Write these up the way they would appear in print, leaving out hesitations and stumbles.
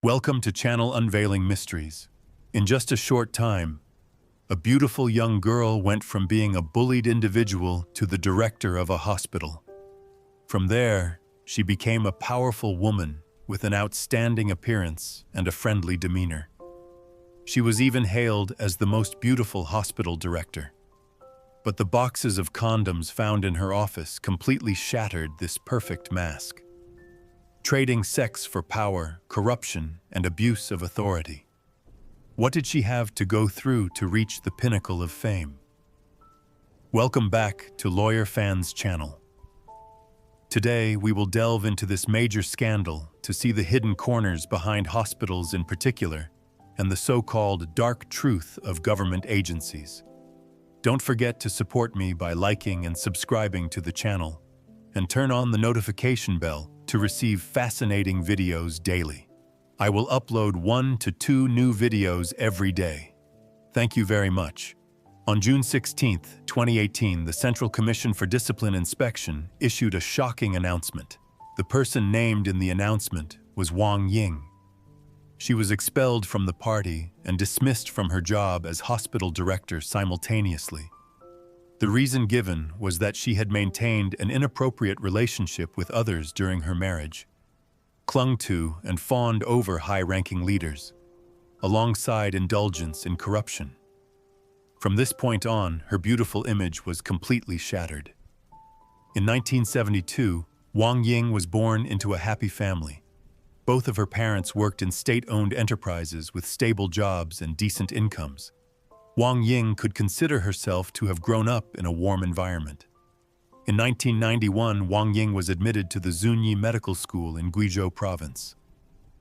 Welcome to Channel Unveiling Mysteries. In just a short time, a beautiful young girl went from being a bullied individual to the director of a hospital. From there, she became a powerful woman with an outstanding appearance and a friendly demeanor. She was even hailed as the most beautiful hospital director. But the boxes of condoms found in her office completely shattered this perfect mask. Trading sex for power, corruption, and abuse of authority. What did she have to go through to reach the pinnacle of fame? Welcome back to Lawyer Fan's channel. Today, we will delve into this major scandal to see the hidden corners behind hospitals in particular, and the so-called dark truth of government agencies. Don't forget to support me by liking and subscribing to the channel, and turn on the notification bell to receive fascinating videos daily. I will upload 1 to 2 new videos every day. Thank you very much. On June 16, 2018, the Central Commission for Discipline Inspection issued a shocking announcement. The person named in the announcement was Wang Ying. She was expelled from the party and dismissed from her job as hospital director simultaneously. The reason given was that she had maintained an inappropriate relationship with others during her marriage, clung to and fawned over high-ranking leaders, alongside indulgence in corruption. From this point on, her beautiful image was completely shattered. In 1972, Wang Ying was born into a happy family. Both of her parents worked in state-owned enterprises with stable jobs and decent incomes. Wang Ying could consider herself to have grown up in a warm environment. In 1991, Wang Ying was admitted to the Zunyi Medical School in Guizhou Province.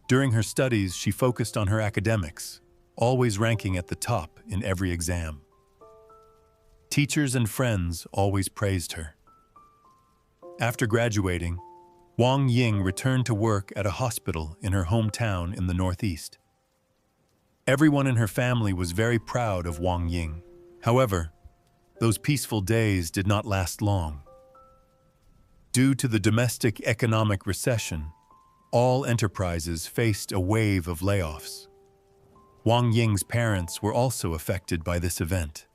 During her studies, she focused on her academics, always ranking at the top in every exam. Teachers and friends always praised her. After graduating, Wang Ying returned to work at a hospital in her hometown in the Northeast. Everyone in her family was very proud of Wang Ying. However, those peaceful days did not last long. Due to the domestic economic recession, all enterprises faced a wave of layoffs. Wang Ying's parents were also affected by this event.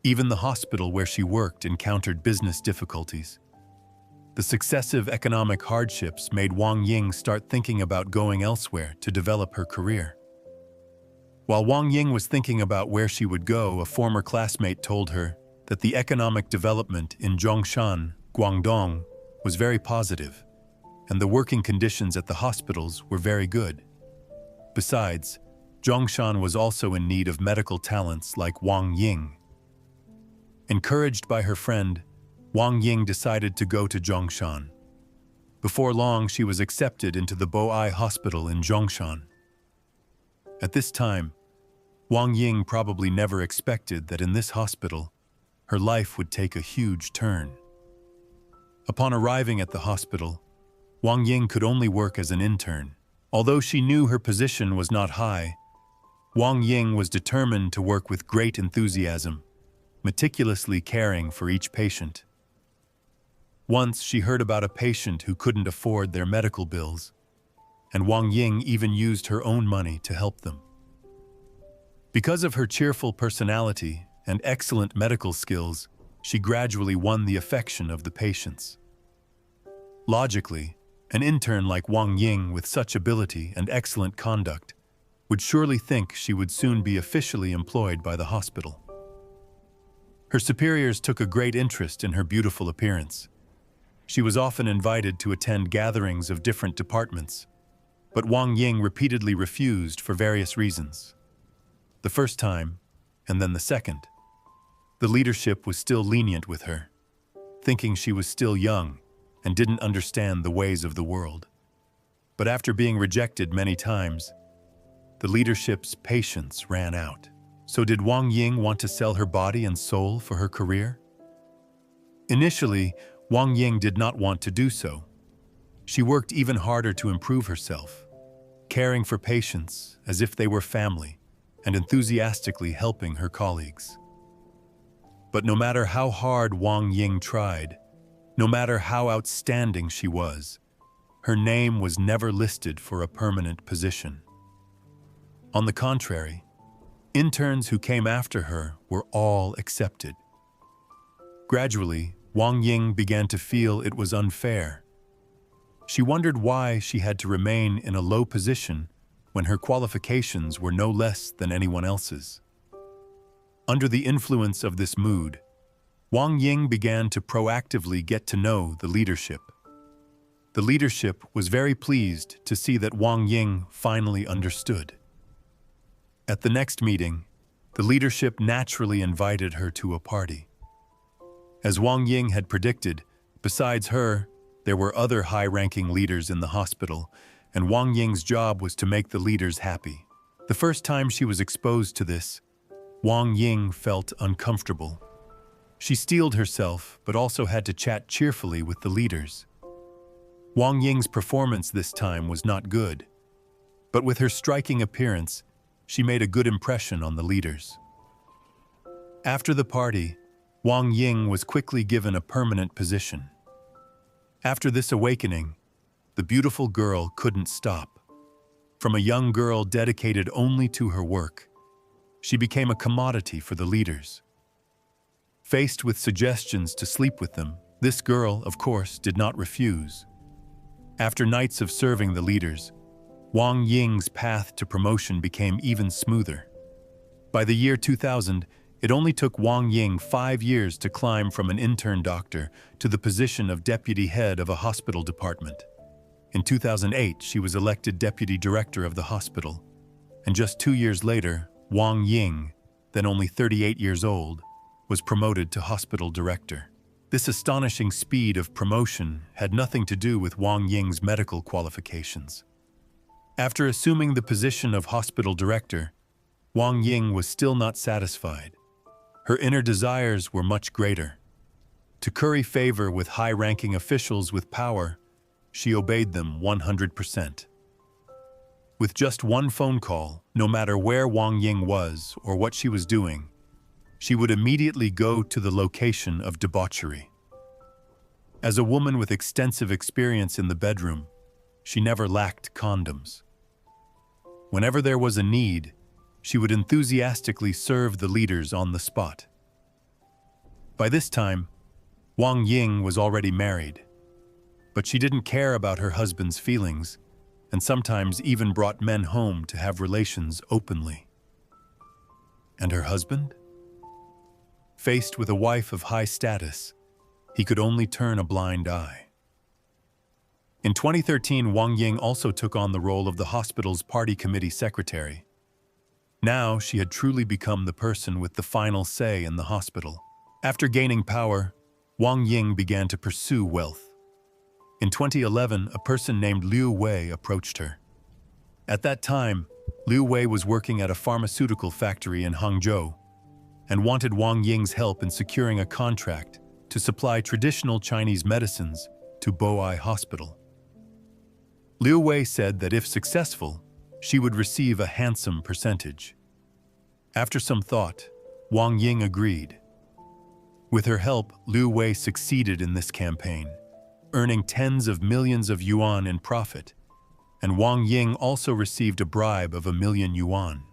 Even the hospital where she worked encountered business difficulties. The successive economic hardships made Wang Ying start thinking about going elsewhere to develop her career. While Wang Ying was thinking about where she would go, a former classmate told her that the economic development in Zhongshan, Guangdong, was very positive, and the working conditions at the hospitals were very good. Besides, Zhongshan was also in need of medical talents like Wang Ying. Encouraged by her friend, Wang Ying decided to go to Zhongshan. Before long, she was accepted into the Boai Hospital in Zhongshan. At this time, Wang Ying probably never expected that in this hospital, her life would take a huge turn. Upon arriving at the hospital, Wang Ying could only work as an intern. Although she knew her position was not high, Wang Ying was determined to work with great enthusiasm, meticulously caring for each patient. Once she heard about a patient who couldn't afford their medical bills, and Wang Ying even used her own money to help them. Because of her cheerful personality and excellent medical skills, she gradually won the affection of the patients. Logically, an intern like Wang Ying with such ability and excellent conduct would surely think she would soon be officially employed by the hospital. Her superiors took a great interest in her beautiful appearance. She was often invited to attend gatherings of different departments, but Wang Ying repeatedly refused for various reasons. The first time, and then the second, the leadership was still lenient with her, thinking she was still young and didn't understand the ways of the world. But after being rejected many times, the leadership's patience ran out. So did Wang Ying want to sell her body and soul for her career? Initially, Wang Ying did not want to do so. She worked even harder to improve herself, caring for patients as if they were family and enthusiastically helping her colleagues. But no matter how hard Wang Ying tried, no matter how outstanding she was, her name was never listed for a permanent position. On the contrary, interns who came after her were all accepted. Gradually, Wang Ying began to feel it was unfair. She wondered why she had to remain in a low position when her qualifications were no less than anyone else's. Under the influence of this mood, Wang Ying began to proactively get to know the leadership. The leadership was very pleased to see that Wang Ying finally understood. At the next meeting, the leadership naturally invited her to a party. As Wang Ying had predicted, besides her, there were other high-ranking leaders in the hospital, and Wang Ying's job was to make the leaders happy. The first time she was exposed to this, Wang Ying felt uncomfortable. She steeled herself, but also had to chat cheerfully with the leaders. Wang Ying's performance this time was not good, but with her striking appearance, she made a good impression on the leaders. After the party, Wang Ying was quickly given a permanent position. After this awakening, the beautiful girl couldn't stop. From a young girl dedicated only to her work, she became a commodity for the leaders. Faced with suggestions to sleep with them, this girl, of course, did not refuse. After nights of serving the leaders, Wang Ying's path to promotion became even smoother. By the year 2000, it only took Wang Ying 5 years to climb from an intern doctor to the position of deputy head of a hospital department. In 2008, she was elected deputy director of the hospital, and just 2 years later, Wang Ying, then only 38 years old, was promoted to hospital director. This astonishing speed of promotion had nothing to do with Wang Ying's medical qualifications. After assuming the position of hospital director, Wang Ying was still not satisfied. Her inner desires were much greater. To curry favor with high-ranking officials with power, she obeyed them 100%. With just one phone call, no matter where Wang Ying was or what she was doing, she would immediately go to the location of debauchery. As a woman with extensive experience in the bedroom, she never lacked condoms. Whenever there was a need, she would enthusiastically serve the leaders on the spot. By this time, Wang Ying was already married, but she didn't care about her husband's feelings and sometimes even brought men home to have relations openly. And her husband? Faced with a wife of high status, he could only turn a blind eye. In 2013, Wang Ying also took on the role of the hospital's party committee secretary. Now she had truly become the person with the final say in the hospital. After gaining power, Wang Ying began to pursue wealth. In 2011, a person named Liu Wei approached her. At that time, Liu Wei was working at a pharmaceutical factory in Hangzhou and wanted Wang Ying's help in securing a contract to supply traditional Chinese medicines to Boai Hospital. Liu Wei said that if successful, she would receive a handsome percentage. After some thought, Wang Ying agreed. With her help, Liu Wei succeeded in this campaign, earning tens of millions of yuan in profit, and Wang Ying also received a bribe of 1 million yuan.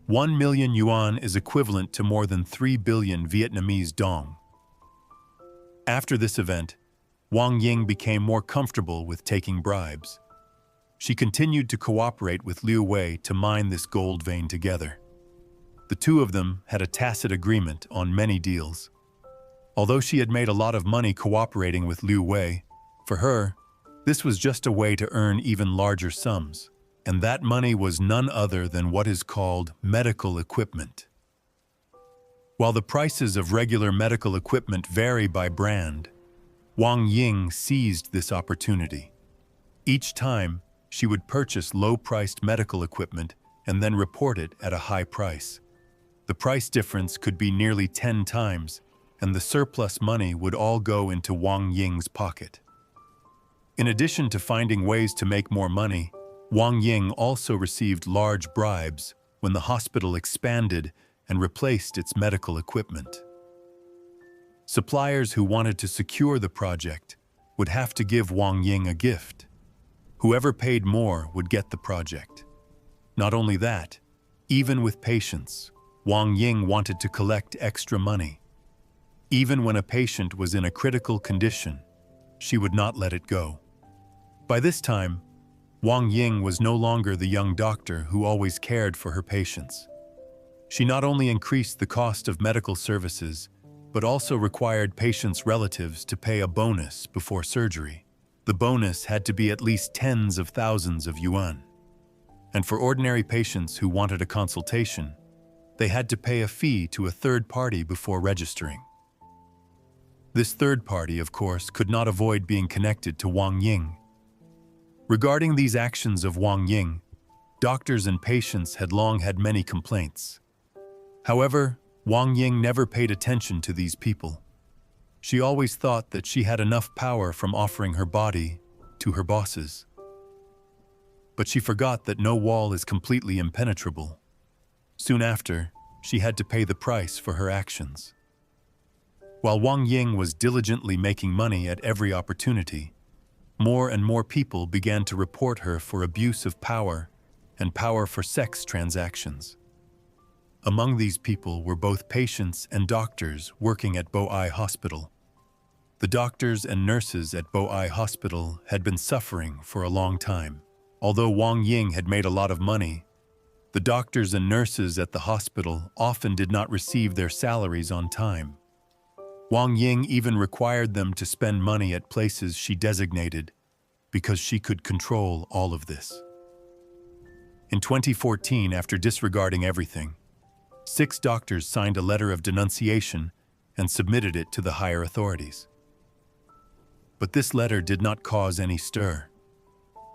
1 million yuan is equivalent to more than 3 billion Vietnamese dong. After this event, Wang Ying became more comfortable with taking bribes. She continued to cooperate with Liu Wei to mine this gold vein together. The two of them had a tacit agreement on many deals. Although she had made a lot of money cooperating with Liu Wei, for her, this was just a way to earn even larger sums, and that money was none other than what is called medical equipment. While the prices of regular medical equipment vary by brand, Wang Ying seized this opportunity. Each time, she would purchase low-priced medical equipment and then report it at a high price. The price difference could be nearly 10 times, and the surplus money would all go into Wang Ying's pocket. In addition to finding ways to make more money, Wang Ying also received large bribes when the hospital expanded and replaced its medical equipment. Suppliers who wanted to secure the project would have to give Wang Ying a gift. Whoever paid more would get the project. Not only that, even with patients, Wang Ying wanted to collect extra money. Even when a patient was in a critical condition, she would not let it go. By this time, Wang Ying was no longer the young doctor who always cared for her patients. She not only increased the cost of medical services, but also required patients' relatives to pay a bonus before surgery. The bonus had to be at least tens of thousands of yuan. And for ordinary patients who wanted a consultation, they had to pay a fee to a third party before registering. This third party, of course, could not avoid being connected to Wang Ying. Regarding these actions of Wang Ying, doctors and patients had long had many complaints. However, Wang Ying never paid attention to these people. She always thought that she had enough power from offering her body to her bosses. But she forgot that no wall is completely impenetrable. Soon after, she had to pay the price for her actions. While Wang Ying was diligently making money at every opportunity, more and more people began to report her for abuse of power and power for sex transactions. Among these people were both patients and doctors working at Boai Hospital. The doctors and nurses at Boai Hospital had been suffering for a long time. Although Wang Ying had made a lot of money, the doctors and nurses at the hospital often did not receive their salaries on time. Wang Ying even required them to spend money at places she designated because she could control all of this. In 2014, after disregarding everything, 6 doctors signed a letter of denunciation and submitted it to the higher authorities. But this letter did not cause any stir.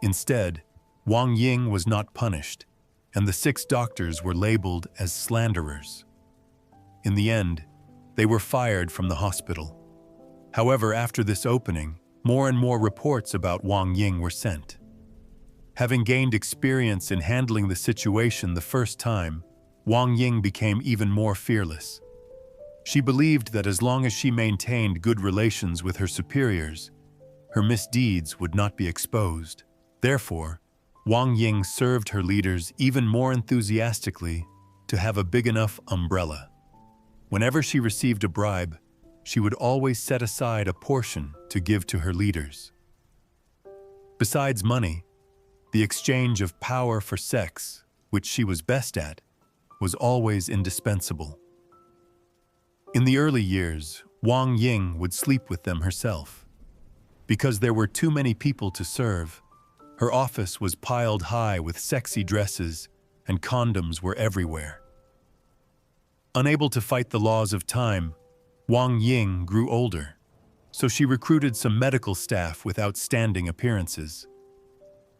Instead, Wang Ying was not punished, and the 6 doctors were labeled as slanderers. In the end, they were fired from the hospital. However, after this opening, more and more reports about Wang Ying were sent. Having gained experience in handling the situation the first time, Wang Ying became even more fearless. She believed that as long as she maintained good relations with her superiors, her misdeeds would not be exposed. Therefore, Wang Ying served her leaders even more enthusiastically to have a big enough umbrella. Whenever she received a bribe, she would always set aside a portion to give to her leaders. Besides money, the exchange of power for sex, which she was best at, was always indispensable. In the early years, Wang Ying would sleep with them herself. Because there were too many people to serve, her office was piled high with sexy dresses and condoms were everywhere. Unable to fight the laws of time, Wang Ying grew older, so she recruited some medical staff with outstanding appearances.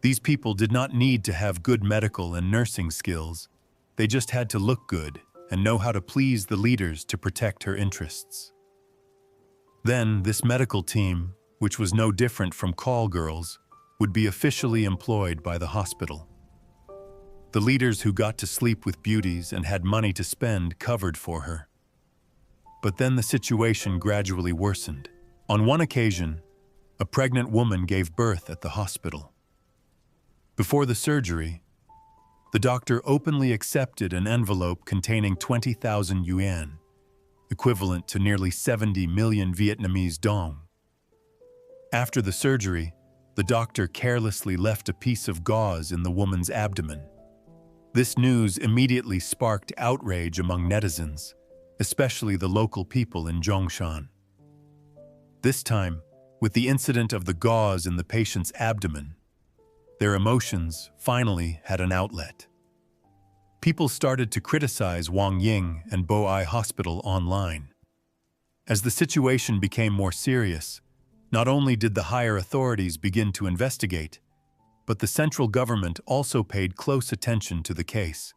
These people did not need to have good medical and nursing skills. They just had to look good and know how to please the leaders to protect her interests. Then, this medical team, which was no different from call girls, would be officially employed by the hospital. The leaders who got to sleep with beauties and had money to spend covered for her. But then the situation gradually worsened. On one occasion, a pregnant woman gave birth at the hospital. Before the surgery, the doctor openly accepted an envelope containing 20,000 yuan, equivalent to nearly 70 million Vietnamese dong. After the surgery, the doctor carelessly left a piece of gauze in the woman's abdomen. This news immediately sparked outrage among netizens, especially the local people in Zhongshan. This time, with the incident of the gauze in the patient's abdomen, their emotions finally had an outlet. People started to criticize Wang Ying and Boai Hospital online. As the situation became more serious, not only did the higher authorities begin to investigate, but the central government also paid close attention to the case.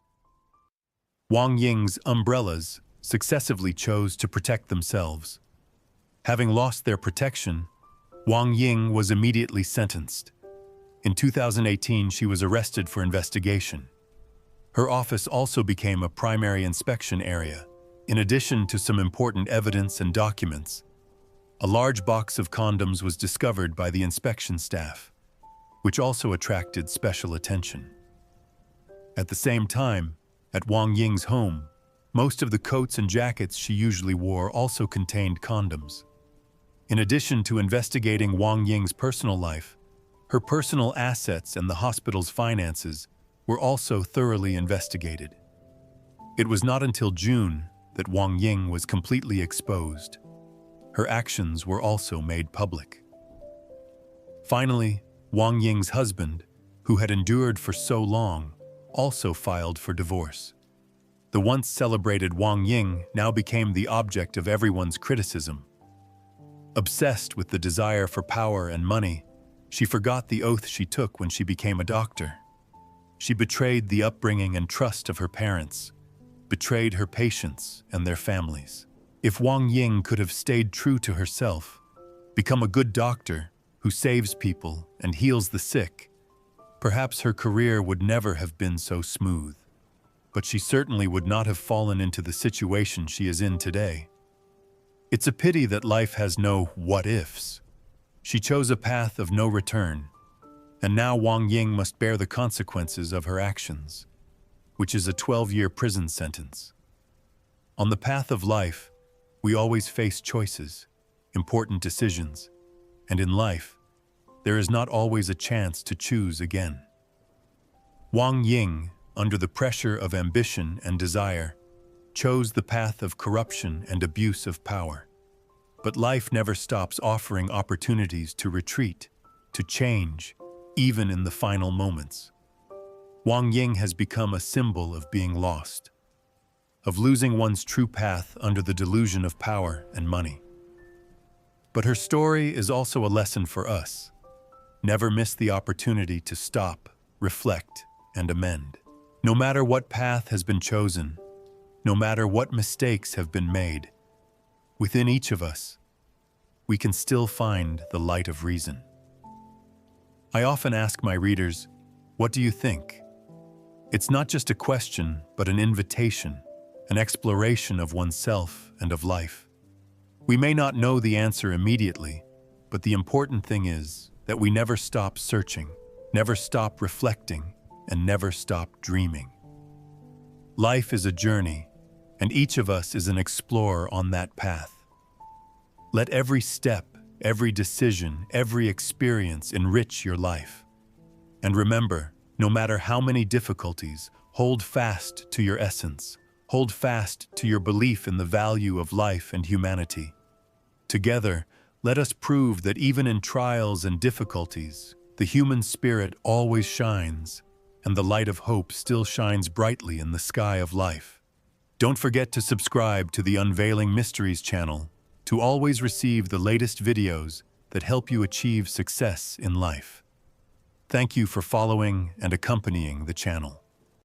Wang Ying's umbrellas successively chose to protect themselves. Having lost their protection, Wang Ying was immediately sentenced. In 2018, she was arrested for investigation. Her office also became a primary inspection area. In addition to some important evidence and documents, A large box of condoms was discovered by the inspection staff, which also attracted special attention. At the same time, at Wang Ying's home, most of the coats and jackets she usually wore also contained condoms. In addition to investigating Wang Ying's personal life, her personal assets and the hospital's finances were also thoroughly investigated. It was not until June that Wang Ying was completely exposed. Her actions were also made public. Finally, Wang Ying's husband, who had endured for so long, also filed for divorce. The once celebrated Wang Ying now became the object of everyone's criticism. Obsessed with the desire for power and money, she forgot the oath she took when she became a doctor. She betrayed the upbringing and trust of her parents, betrayed her patients and their families. If Wang Ying could have stayed true to herself, become a good doctor who saves people and heals the sick, perhaps her career would never have been so smooth. But she certainly would not have fallen into the situation she is in today. It's a pity that life has no what-ifs. She chose a path of no return, and now Wang Ying must bear the consequences of her actions, which is a 12-year prison sentence. On the path of life, we always face choices, important decisions, and in life, there is not always a chance to choose again. Wang Ying, under the pressure of ambition and desire, chose the path of corruption and abuse of power. But life never stops offering opportunities to retreat, to change, even in the final moments. Wang Ying has become a symbol of being lost, of losing one's true path under the delusion of power and money. But her story is also a lesson for us. Never miss the opportunity to stop, reflect, and amend. No matter what path has been chosen, no matter what mistakes have been made, within each of us, we can still find the light of reason. I often ask my readers, what do you think? It's not just a question, but an invitation, an exploration of oneself and of life. We may not know the answer immediately, but the important thing is that we never stop searching, never stop reflecting, and never stop dreaming. Life is a journey, and each of us is an explorer on that path. Let every step, every decision, every experience enrich your life. And remember, no matter how many difficulties, hold fast to your essence. Hold fast to your belief in the value of life and humanity. Together, let us prove that even in trials and difficulties, the human spirit always shines, and the light of hope still shines brightly in the sky of life. Don't forget to subscribe to the Unveiling Mysteries channel to always receive the latest videos that help you achieve success in life. Thank you for following and accompanying the channel.